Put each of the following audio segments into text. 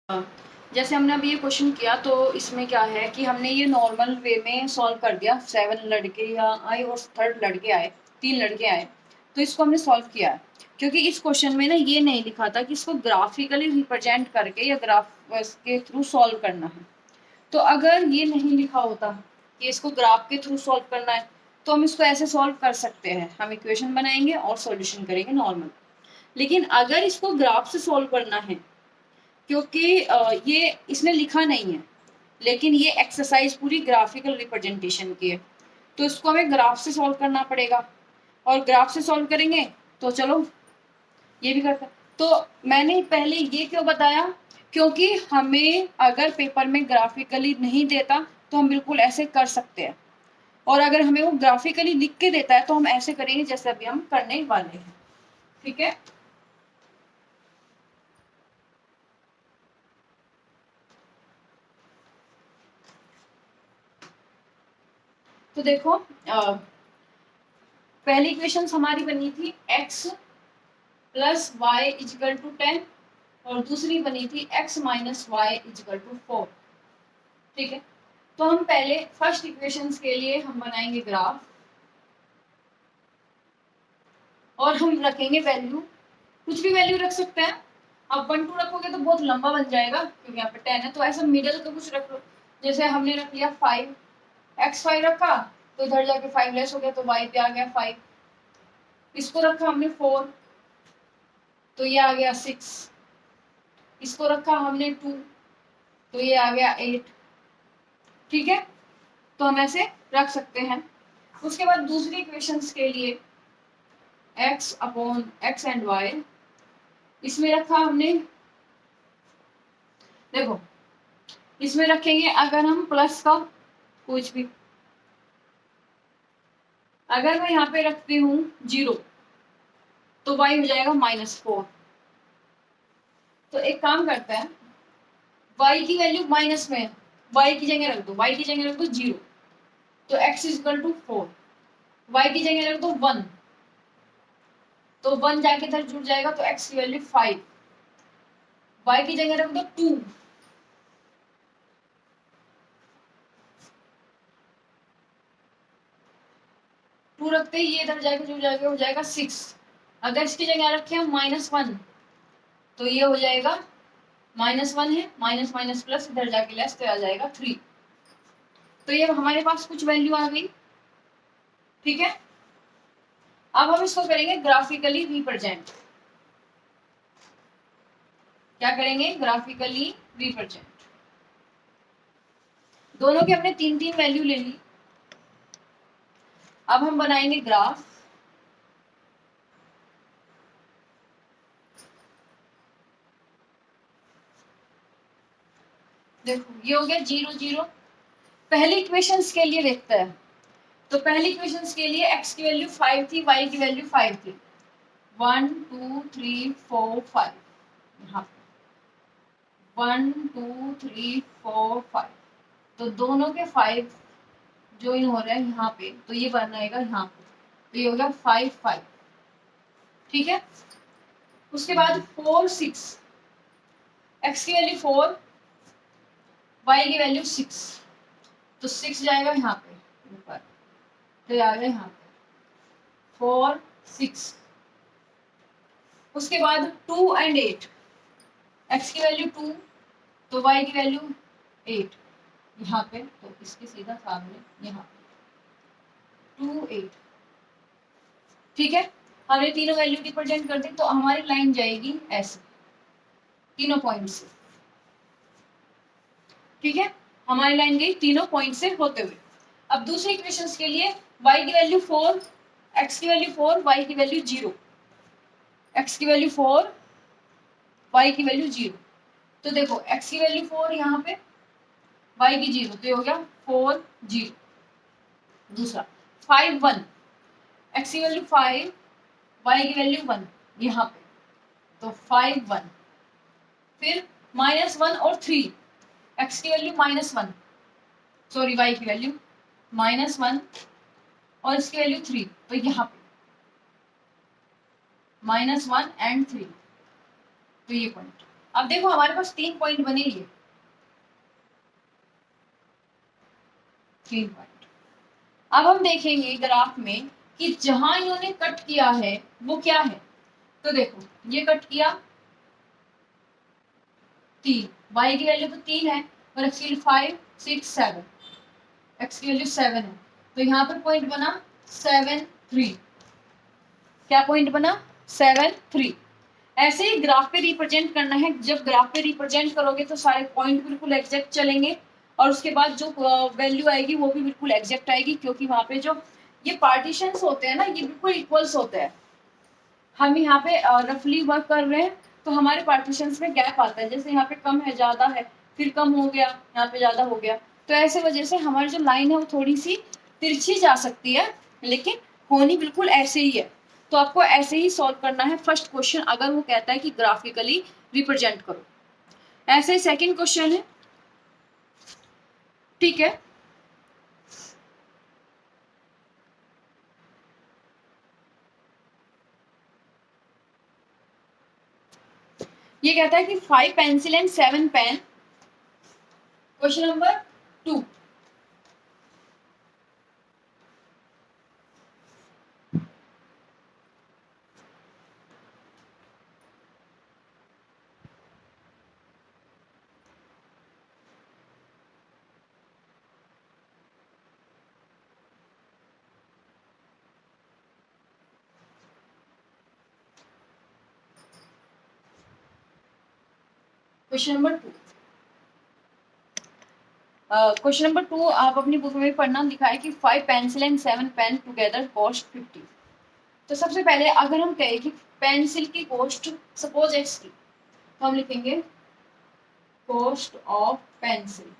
जैसे हमने अभी ये क्वेश्चन किया तो इसमें क्या है कि हमने ये नॉर्मल वे में सॉल्व कर दिया। 7 लड़के या आए और थर्ड लड़के आए, 3 लड़के आए, तो इसको हमने सॉल्व किया है। क्योंकि इस क्वेश्चन में ना ये नहीं लिखा था कि इसको ग्राफिकली रिप्रेजेंट करके या ग्राफ के थ्रू सॉल्व करना है। तो अगर ये नहीं लिखा होता कि इसको ग्राफ के थ्रू सॉल्व करना है तो हम इसको ऐसे सॉल्व कर सकते हैं। हम इक्वेशन बनाएंगे और सॉल्यूशन करेंगे नॉर्मल। लेकिन अगर इसको ग्राफ से सॉल्व करना है, क्योंकि ये इसने लिखा नहीं है, लेकिन ये एक्सरसाइज पूरी ग्राफिकल रिप्रेजेंटेशन की है, तो इसको हमें ग्राफ से सॉल्व करना पड़ेगा। और ग्राफ से सॉल्व करेंगे तो चलो ये भी करते हैं। तो मैंने पहले ये क्यों बताया, क्योंकि हमें अगर पेपर में ग्राफिकली नहीं देता तो हम बिल्कुल ऐसे कर सकते हैं, और अगर हमें वो ग्राफिकली लिख के देता है तो हम ऐसे करेंगे जैसे अभी हम करने वाले हैं। ठीक है, तो देखो पहली इक्वेशन हमारी बनी थी x plus y equal to 10 और दूसरी बनी थी x minus y equal to 4। ठीक है, तो हम पहले फर्स्ट इक्वेशन के लिए हम बनाएंगे ग्राफ और हम रखेंगे वैल्यू, कुछ भी वैल्यू रख सकते हैं। अब 1 2 रखोगे तो बहुत लंबा बन जाएगा क्योंकि यहाँ पे 10 है, तो ऐसा मिडल का कुछ रख लो। जैसे हमने रख लिया 5, x5 रखा तो इधर जाके 5 लेस हो गया तो y पे आ गया 5। इसको रखा हमने 4 तो ये आ गया 6। इसको रखा हमने 2 तो ये आ गया 8। ठीक है, तो हम ऐसे रख सकते हैं। उसके बाद दूसरी इक्वेशंस के लिए x upon x and y, इसमें रखा हमने, देखो इसमें रखेंगे अगर हम प्लस का कुछ भी, अगर मैं यहाँ पे रखती हूँ 0 तो y हो जाएगा -4। तो एक काम करते हैं, y की वैल्यू माइनस में, y की जगह रख दो, y की जगह रख दो 0, तो x इक्वल टू 4, y की जगह रख दो 1, तो 1 जाके इधर जुड़ जाएगा तो x की वैल्यू 5, y की जगह रख दो 2, टू रखते ही ये इधर जाके जुड़ जाएगा, हो जाएगा 6। अगर इसकी जगह रखे हम -1 तो ये हो जाएगा -1 है, माइनस माइनस प्लस इधर जाके लेस तो आ जाएगा 3। तो ये हमारे पास कुछ वैल्यू आ गई। ठीक है, अब हम इसको करेंगे ग्राफिकली रिप्रेजेंट। क्या करेंगे? Graphically represent. दोनों की हमने 3 वैल्यू ले ली। अब हम बनाएंगे ग्राफ। देखो ये हो गया 0 0। पहली इक्वेशंस के लिए देखते हैं। तो पहली इक्वेशंस के लिए x की वैल्यू 5 थी, y की वैल्यू 5 थी। 1 2 3 4 5, यहाँ 1 2 3 4 5, तो दोनों के 5 ज्वाइन हो रहे हैं यहाँ पे, तो ये बनाएगा यहाँ पे, तो ये हो गया 5 5। ठीक है, उसके बाद 4 6, x की वैल्यू 4, y की वैल्यू 6, तो 6 जाएगा यहाँ पे ऊपर, तो ये आ गया यहाँ पे 4 6। उसके बाद 2 एंड 8, x की वैल्यू 2 तो y की वैल्यू 8 यहाँ पे, तो इसके सीधा सामने यहाँ पे 2 8। ठीक है, हमने तीनों वैल्यू रिप्रेजेंट कर दी, तो हमारी लाइन जाएगी ऐसे तीनों पॉइंट से। ठीक है, हमारी लाइन गई तीनों पॉइंट से होते हुए। अब दूसरे इक्वेशंस के लिए y की वैल्यू 4, x की वैल्यू 4, y की वैल्यू 0, x की वैल्यू 4, y की वैल्यू 0। तो देखो x की वैल्यू 4 यहाँ पे, y की 0, तो ये हो गया 4 0। दूसरा 5 1, x की वैल्यू 5, y की वैल्यू 1 यहाँ पे, तो 5 1। फिर -1 और 3, x की वैल्यू -1, सॉरी y की वैल्यू -1 और इसकी वैल्यू 3, तो यहाँ पे -1 एंड 3, तो ये पॉइंट। अब देखो हमारे पास 3 पॉइंट बने, ये 3 पॉइंट। अब हम देखेंगे ग्राफ में कि जहां इन्होंने कट किया है वो क्या है। तो देखो ये कट किया 3, y की वैल्यू तो 3 है और x की वैल्यू 5 6 7, x की वैल्यू 7 है, तो यहाँ पर पॉइंट बना 7 3। क्या पॉइंट बना 7 3। ऐसे ही ग्राफ पे रिप्रेजेंट करना है। जब ग्राफ पे रिप्रेजेंट करोगे तो सारे पॉइंट बिल्कुल एग्जैक्ट चलेंगे और उसके बाद जो वैल्यू आएगी वो भी बिल्कुल एग्जैक्ट आएगी, क्योंकि वहां पे जो ये पार्टीशंस होते हैं ना ये बिल्कुल इक्वल्स होते हैं। हम यहाँ पे रफली वर्क कर रहे हैं तो हमारे पार्टीशंस में गैप आता है, जैसे यहाँ पे कम है ज्यादा है, फिर कम हो गया, यहाँ पे ज्यादा हो गया, तो ऐसे वजह से हमारी जो लाइन है वो थोड़ी सी तिरछी जा सकती है, लेकिन होनी बिल्कुल ऐसे ही है। तो आपको ऐसे ही सॉल्व करना है फर्स्ट क्वेश्चन, अगर वो कहता है कि ग्राफिकली रिप्रेजेंट करो। ऐसे सेकंड क्वेश्चन है, ठीक है। ये कहता है कि 5 pencil and 7 pen. Question number 2, question number 2, question number 2 आप अपनी बुक में पढ़ना, लिखा है कि 5 pencil and 7 pen together cost 50। तो सबसे पहले अगर हम कहें कि पेंसिल की कॉस्ट सपोज x की, तो हम लिखेंगे cost of pencil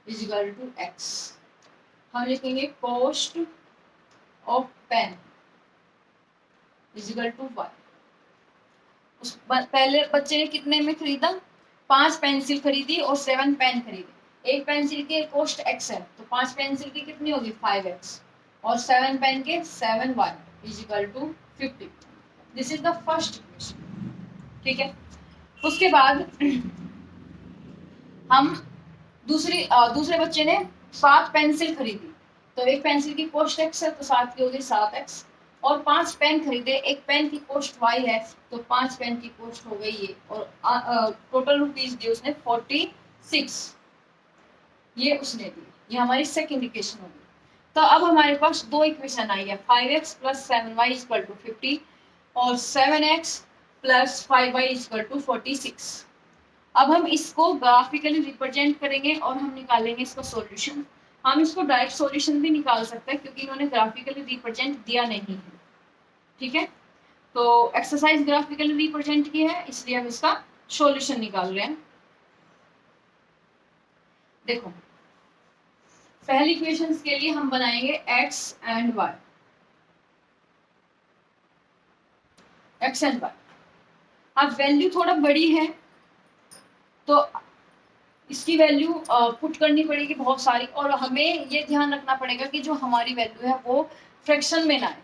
is equal to x। हम लिखेंगे cost of pen is equal to y। उस पहले बच्चे ने कितने में खरीदा, 5 पेंसिल खरीदी और 7 पेन खरीदे। एक पेंसिल की कॉस्ट x है तो 5 पेंसिल की कितनी होगी 5x और 7 पेन के 7y is equal to 50। This is the first equation, ठीक है। उसके बाद हम दूसरे बच्चे ने 7 पेंसिल खरीदी, तो एक पेंसिल की कॉस्ट x है तो 7 की होगी 7x, और 5 पेन खरीदे, एक पेन की कॉस्ट y है तो 5 पेन की कॉस्ट हो गई ये, और टोटल रुपीज दिए उसने 46, ये उसने दी। ये हमारी सेकंड इक्वेशन होगी। तो अब हमारे पास दो इक्वेशन आई है, 5x plus 7y is equal to 50 और 7x plus 5y is equal to 46। अब हम इसको ग्राफिकली रिप्रेजेंट करेंगे और हम निकालेंगे इसका सॉल्यूशन। हम इसको डायरेक्ट सॉल्यूशन भी निकाल सकते हैं क्योंकि इन्होंने ग्राफिकली रिप्रेजेंट दिया नहीं है, ठीक है। तो एक्सरसाइज ग्राफिकली रिप्रेजेंट की है इसलिए हम इसका सॉल्यूशन निकाल रहे हैं। देखो पहली इक्वेशंस के लिए हम बनाएंगे x and y, x and y। अब वैल्यू थोड़ा बड़ी है तो इसकी वैल्यू पुट करनी पड़ेगी बहुत सारी, और हमें ये ध्यान रखना पड़ेगा कि जो हमारी वैल्यू है वो फ्रैक्शन में ना आए,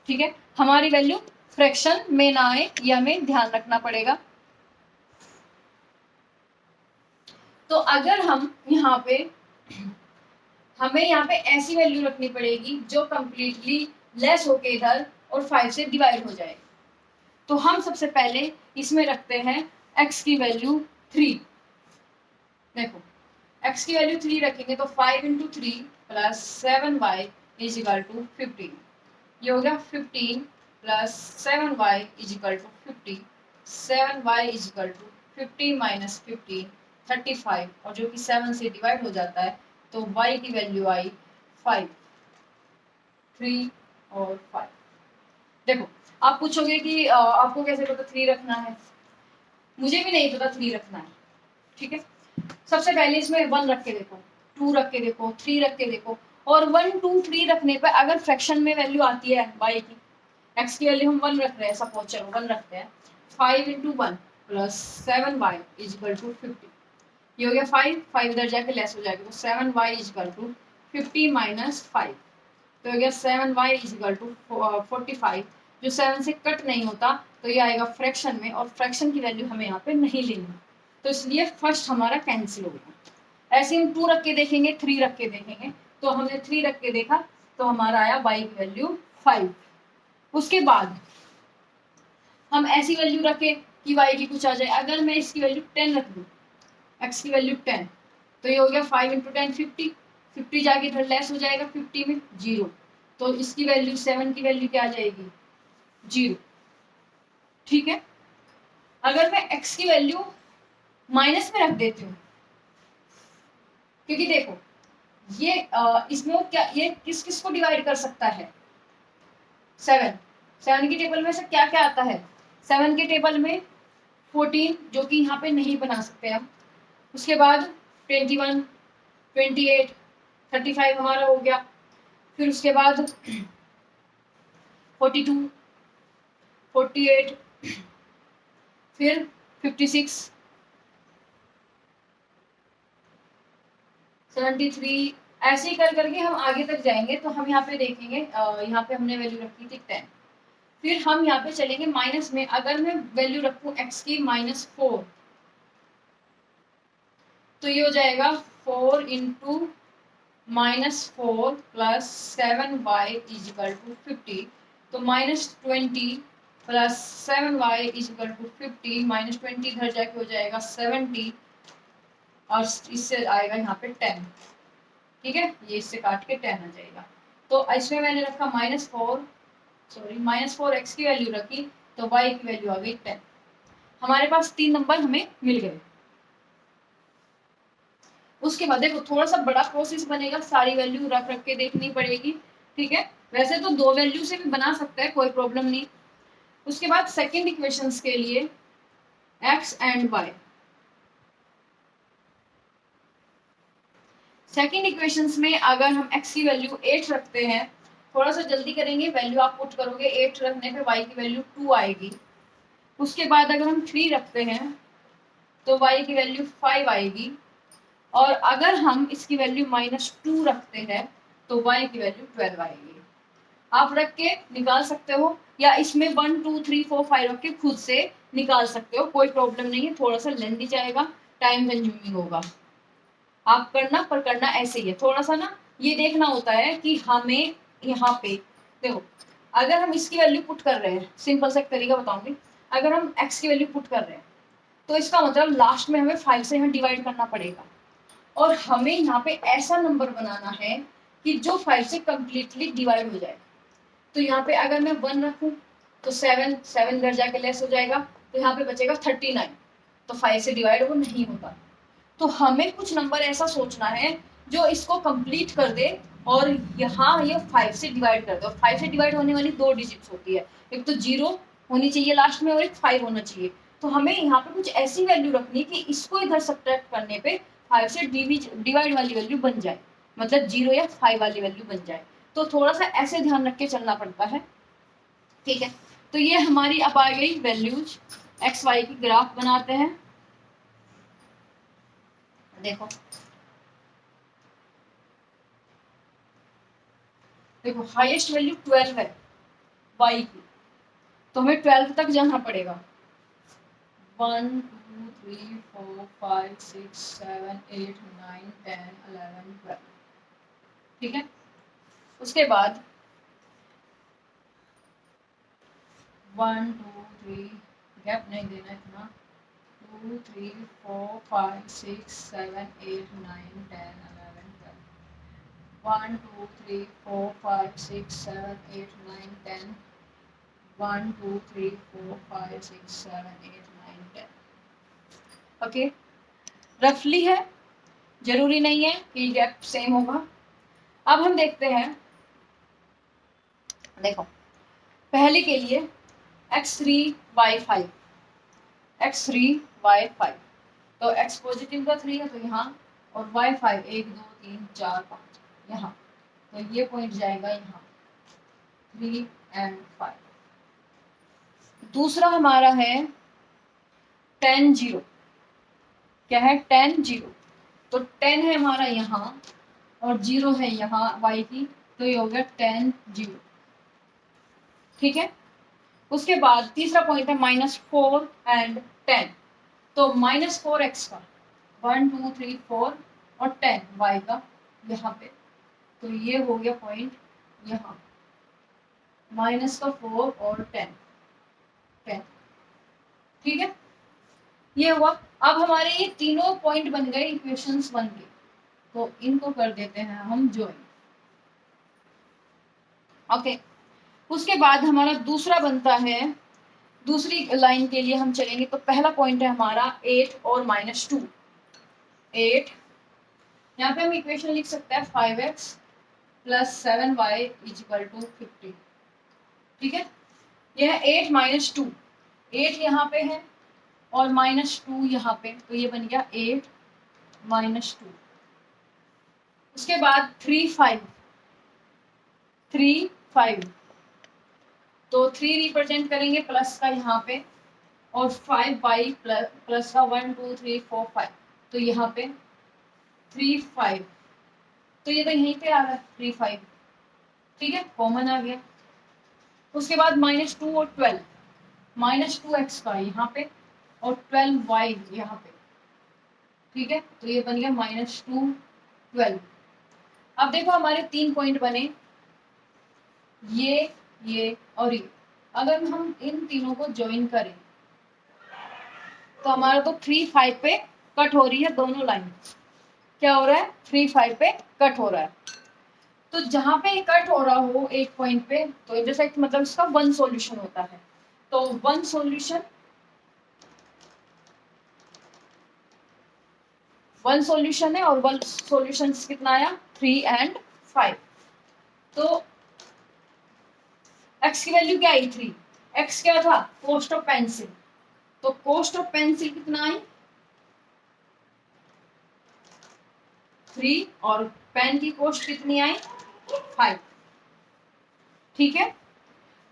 ठीक है। हमारी वैल्यू फ्रैक्शन में ना आए ये हमें ध्यान रखना पड़ेगा। तो अगर हम हमें यहाँ पे ऐसी वैल्यू रखनी पड़ेगी जो कंप्लीटली लेस होके इधर और 5 से डिवाइड हो जाए। तो हम सबसे पहले इसमें रखते हैं x की वैल्यू 3। देखो x की वैल्यू 3 रखेंगे तो 5 into 3 plus 7y is equal to 15। ये हो गया 15 plus 7y is equal to 50। 7y is equal to 50 minus 15 35, और जो कि 7 से डिवाइड हो जाता है तो y की वैल्यू आई 5, 3 और 5। देखो आप पूछोगे कि आपको कैसे पता 3 रखना है, मुझे भी नहीं पता 3 रखना है, ठीक है। सबसे पहले इसमें 1 रख के देखो, 2 रख के देखो, 3 रख के देखो, और 1 2 3 रखने पर अगर फ्रैक्शन में वैल्यू आती है y की, x की वैल्यू हम 1 रख रहे हैं, सपोज चलो 1 रखते हैं, 5 into 1 plus 7y is equal to 50। ये हो गया 5 इधर जाके लेस हो जाएगा तो 7y is equal to 50 minus 5, तो हो गया 7y इज इक्वल टू 45। जो 7 से कट नहीं होता, तो ये आएगा फ्रैक्शन में, और फ्रैक्शन की वैल्यू हमें यहाँ पे नहीं लेनी, तो इसलिए फर्स्ट हमारा कैंसिल हो गया। ऐसे हम 2 रख के देखेंगे, 3 रख के देखेंगे, तो हमने 3 रख के देखा तो हमारा आया y की वैल्यू 5। उसके बाद हम ऐसी वैल्यू रखें कि y की कुछ आ जाए। अगर मैं इसकी वैल्यू 10 रख दूँ, x की वैल्यू 10, तो ये हो गया 5 × 10 50, 50 जाके इधर लेस हो जाएगा 50 में 0, तो इसकी वैल्यू 7 की वैल्यू क्या आ जाएगी 0। ठीक है, अगर मैं x की वैल्यू माइनस में रख देती हूँ, क्योंकि देखो ये इसमें वो क्या, ये किस किस को डिवाइड कर सकता है 7, 7 के टेबल में से क्या क्या आता है 7 के टेबल में 14, जो कि यहाँ पे नहीं बना सकते हम। उसके बाद 21, 28, 35 हमारा हो गया। फिर उसके बाद 42, 48, फिर 56, 73, ऐसे ही कर करके हम आगे तक जाएंगे। तो हम यहाँ पे देखेंगे, यहाँ पे हमने वैल्यू रखी थी 10। फिर हम यहाँ पे चलेंगे माइनस में। अगर मैं वैल्यू रखूँ x की -4, तो ये हो जाएगा 4 × -4 + 7y = 50, तो -20 + 7y = 50, -20 इधर जाके हो जाएगा 70, और इससे आएगा यहाँ पे 10। ठीक है, ये इससे काट के 10 आ जाएगा। तो इसमें मैंने रखा -4 x की वैल्यू रखी, तो y की वैल्यू आ गई 10। हमारे पास 3 नंबर हमें मिल गए। उसके बाद देखो थोड़ा सा बड़ा प्रोसेस बनेगा, सारी वैल्यू रख रख के देखनी पड़ेगी। ठीक है, वैसे तो 2 वैल्यू से भी बना सकता है, कोई प्रॉब्लम नहीं। उसके बाद सेकंड इक्वेशंस के लिए x and y, second equations में अगर हम x की वैल्यू 8 रखते हैं, थोड़ा सा जल्दी करेंगे, वैल्यू आप पुट करोगे 8 रखने पे y की वैल्यू 2 आएगी। उसके बाद अगर हम 3 रखते हैं तो y की वैल्यू 5 आएगी, और अगर हम इसकी वैल्यू -2 रखते हैं तो y की वैल्यू 12 आएगी। आप रख के निकाल सकते हो, या इसमें 1 2 3 4 5 रख के खुद से निकाल सकते हो, कोई प्रॉब्लम नहीं है। थोड़ा सा लेंथी जाएगा, टाइम कंज्यूमिंग होगा, आप करना, पर करना ऐसे ही है। थोड़ा सा ना ये देखना होता है कि हमें यहाँ पे देखो, अगर हम इसकी वैल्यू पुट कर रहे हैं, सिंपल सा एक तरीका बताऊंगी। अगर हम x की वैल्यू पुट कर रहे हैं, तो इसका मतलब लास्ट में हमें 5 से यहाँ डिवाइड करना पड़ेगा, और हमें यहाँ पे ऐसा नंबर बनाना है कि जो 5 से कम्प्लीटली डिवाइड हो जाए। तो यहाँ पे अगर मैं 1 रखूँ तो 7 इधर जाके लेस हो जाएगा, तो यहाँ पे बचेगा 39, तो 5 से डिवाइड वो नहीं होता। तो हमें कुछ नंबर ऐसा सोचना है जो इसको कंप्लीट कर दे, और यहाँ ये 5 से डिवाइड कर दे। और 5 से डिवाइड होने वाली 2 डिजिट्स होती है, एक तो 0 होनी चाहिए लास्ट में, और एक 5 होना चाहिए। तो हमें यहाँ पे कुछ ऐसी वैल्यू रखनी कि इसको इधर सब्ट्रैक्ट करने पे 5 से डिवाइड वाली वैल्यू बन जाए, मतलब 0 या 5 वाली वैल्यू बन जाए। तो थोड़ा सा ऐसे ध्यान रख के चलना पड़ता है। ठीक है, तो ये हमारी अब आ गई वैल्यूज। एक्स वाई की ग्राफ बनाते हैं। देखो देखो हाईएस्ट वैल्यू 12 है y की, तो हमें 12 तक जाना पड़ेगा। 1 2 3 4 5 6 7 8 9 10 11 12। ठीक है, उसके बाद 1 2 3, गैप नहीं देना इतना, 2 3 4 5 6 7 8 9 10 11 12, 1 2 3 4 5 6 7 8 9 10, 1 2 3 4 5 6 7 8 9 10। ओके, रफली है, जरूरी नहीं है कि गैप सेम होगा। अब हम देखते हैं, देखो पहले के लिए x3 y5, x3 y5, तो x पॉजिटिव का 3 है तो यहाँ, और y5 1 2 3 4 5 यहाँ, तो ये पॉइंट जाएगा यहाँ 3 and 5। दूसरा हमारा है 10 0, क्या है 10 0, तो 10 है हमारा यहाँ और 0 है यहाँ y की, तो ये हो गया 10 0। ठीक है, उसके बाद तीसरा पॉइंट है -4 एंड 10। तो -4x का 1 2 3 4 और 10 y का यहाँ पे, तो ये हो गया पॉइंट यहाँ, -4 और 10। ठीक है, ये हुआ। अब हमारे ये तीनों पॉइंट बन गए, इक्वेशंस बन गए, तो इनको कर देते हैं हम ज्वाइन। ओके, उसके बाद हमारा दूसरा बनता है, दूसरी लाइन के लिए हम चलेंगे। तो पहला पॉइंट है हमारा 8 और -2। 8, यहाँ पे हम इक्वेशन लिख सकते हैं 5x + 7y = 50। ठीक है, यह है 8 - 2, 8 यहाँ पे है और -2 यहाँ पे, तो ये बन गया 8 - 2। उसके बाद 3 5, तो 3 रिप्रेजेंट करेंगे प्लस का यहाँ पे, और 5 बाई प्लस का 1 2 3 4 5, तो यहाँ पे 3 5, तो ये तो यहीं पे आ रहा है 3 5। ठीक है, कॉमन आ गया। उसके बाद -2 और 12, -2x का यहाँ पे और 12y यहाँ पे। ठीक है, तो ये बन गया -2 12। अब देखो हमारे 3 पॉइंट बने, ये और ये। अगर हम इन तीनों को ज्वाइन करें तो हमारा तो 3 5 पे कट हो रही है दोनों लाइन। क्या हो रहा है, 3 5 पे कट हो रहा है। तो जहां पे कट हो रहा हो एक पॉइंट पे, तो इंटरसेक्ट मतलब इसका वन सॉल्यूशन होता है। तो वन सॉल्यूशन है, और वन सॉल्यूशन कितना आया, 3 एंड 5। तो x की वैल्यू क्या आई, 3। x क्या था, कॉस्ट ऑफ पेंसिल, तो कॉस्ट ऑफ पेंसिल कितना आई, 3, और पेन की कॉस्ट कितनी आई, 5। ठीक है,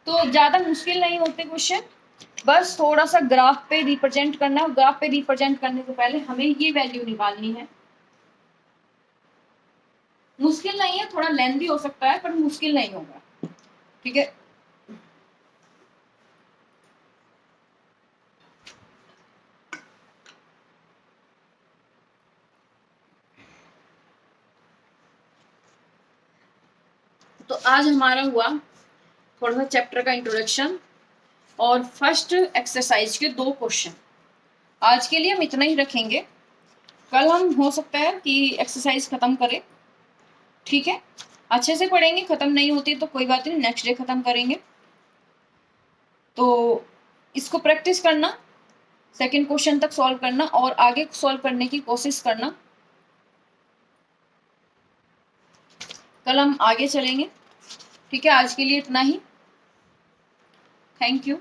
तो ज्यादा मुश्किल नहीं होते क्वेश्चन, बस थोड़ा सा ग्राफ पे रिप्रेजेंट करना है। ग्राफ पे रिप्रेजेंट करने से पहले हमें ये वैल्यू निकालनी है। मुश्किल नहीं है, थोड़ा लेंथी हो सकता है पर मुश्किल नहीं होगा। ठीक है, तो आज हमारा हुआ थोड़ा सा चैप्टर का इंट्रोडक्शन और फर्स्ट एक्सरसाइज के 2 क्वेश्चन। आज के लिए हम इतना ही रखेंगे, कल हम हो सकता है कि एक्सरसाइज खत्म करें। ठीक है, अच्छे से पढ़ेंगे, खत्म नहीं होती तो कोई बात नहीं, नेक्स्ट डे खत्म करेंगे। तो इसको प्रैक्टिस करना, सेकंड क्वेश्चन तक सॉल्व करना और आगे सॉल्व करने की कोशिश करना। कल हम आगे चलेंगे। ठीक है, आज के लिए इतना ही। Thank you.